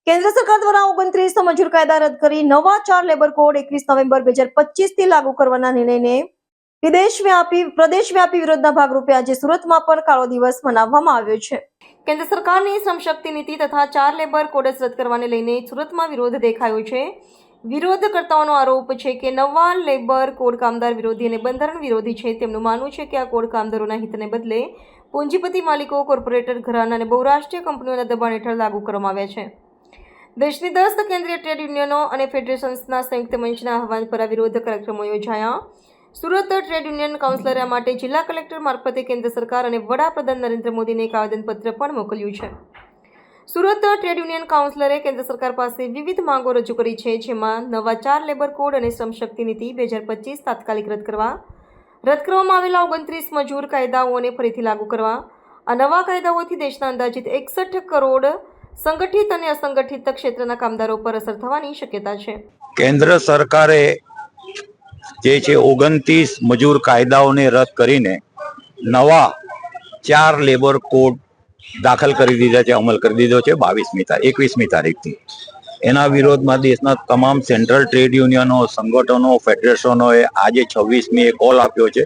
કેન્દ્ર સરકાર દ્વારા 29 મજૂર કાયદા રદ કરી નવા 4 લેબર કોડ 21 નવેમ્બર 2025 થી લાગુ કરવાના નિર્ણયને પ્રદેશવ્યાપી વિરોધના ભાગરૂપે આજે સુરતમાં પણ કાળો દિવસ મનાવવામાં આવ્યો છે. કેન્દ્ર સરકારની શ્રમ શક્તિ નીતિ તથા 4 લેબર કોડ રદ કરવાને લઈને સુરતમાં વિરોધ દેખાયો છે. વિરોધકર્તાઓનો આરોપ છે કે નવા લેબર કોડ કામદાર વિરોધી અને બંધારણ વિરોધી છે. તેમનું માનવું છે કે આ કોડ કામદારોના હિતને બદલે પૂંજીપતિ માલિકો, કોર્પોરેટર ઘરાના અને બહુરાષ્ટ્રીય કંપનીઓના દબાણ હેઠળ લાગુ કરવામાં આવ્યા છે. દેશની 10 કેન્દ્રીય ટ્રેડ યુનિયનો અને ફેડરેશન્સના સંયુક્ત મંચના આહવાન પર વિરોધ કાર્યક્રમો યોજાયા. સુરત ટ્રેડ યુનિયન કાઉન્સિલરે આ માટે જિલ્લા કલેક્ટર મારફતે કેન્દ્ર સરકાર અને વડાપ્રધાન નરેન્દ્ર મોદીને એક આવેદનપત્ર પણ મોકલ્યું છે. સુરત ટ્રેડ યુનિયન કાઉન્સિલરે કેન્દ્ર સરકાર પાસે વિવિધ માંગો રજૂ કરી છે, જેમાં નવા 4 લેબર કોડ અને શ્રમ શક્તિ નીતિ 2025 તાત્કાલિક રદ કરવામાં આવેલા 29 મજૂર કાયદાઓને ફરીથી લાગુ કરવા. આ નવા કાયદાઓથી દેશના અંદાજિત 61 કરોડ સંગઠિત અને અસંગઠિત ક્ષેત્રના કામદારો પર અસર થવાની શક્યતા છે. કેન્દ્ર સરકારે જે છે 29 મજૂર કાયદાઓને રદ કરીને નવા 4 લેબર કોડ દાખલ કરી દીધા છે, અમલ કરી દીધો છે 21મી તારીખથી. એના વિરોધમાં દેશના તમામ સેન્ટ્રલ ટ્રેડ યુનિયનો, સંગઠનો, ફેડરેશનોએ આજે 26મી કોલ આપ્યો છે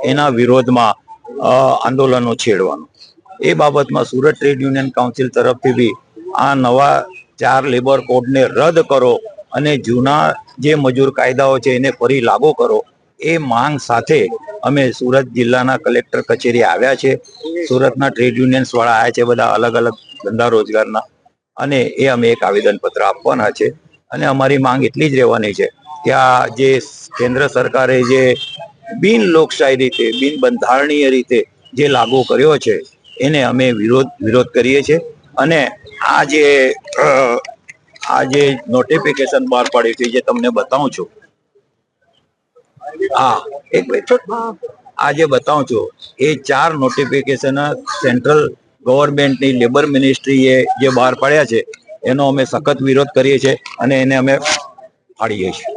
એના વિરોધમાં આંદોલનો છેડવાનો. એ બાબતમાં સુરત ટ્રેડ યુનિયન કાઉન્સિલ તરફથી બી આ નવા 4 લેબર કોડને રદ કરો અને જૂના જે મજૂર કાયદાઓ છે એને ફરી લાગુ કરો, એ માંગ સાથે અમે સુરત જિલ્લાના કલેક્ટર કચેરી આવ્યા છે. સુરતના ટ્રેડ યુનિયન્સ વાળા આવ્યા છે, બધા અલગ અલગ ધંધા રોજગારના, અને એ અમે એક આવેદનપત્ર આપવાના છે. અને અમારી માંગ એટલી જ રહેવાની છે કે આ જે કેન્દ્ર સરકારે જે બિન લોકશાહી રીતે, બિન બંધારણીય રીતે જે લાગુ કર્યો છે એને અમે વિરોધ કરીએ છીએ. અને આ જે નોટિફિકેશન બહાર પાડી છે, જે તમને બતાવું છું, આ જે બતાવું છું એ 4 નોટિફિકેશન સેન્ટ્રલ ગવર્મેન્ટની લેબર મિનિસ્ટ્રીએ જે બહાર પાડ્યા છે એનો અમે સખત વિરોધ કરીએ છીએ અને એને અમે ફાડીએ છીએ.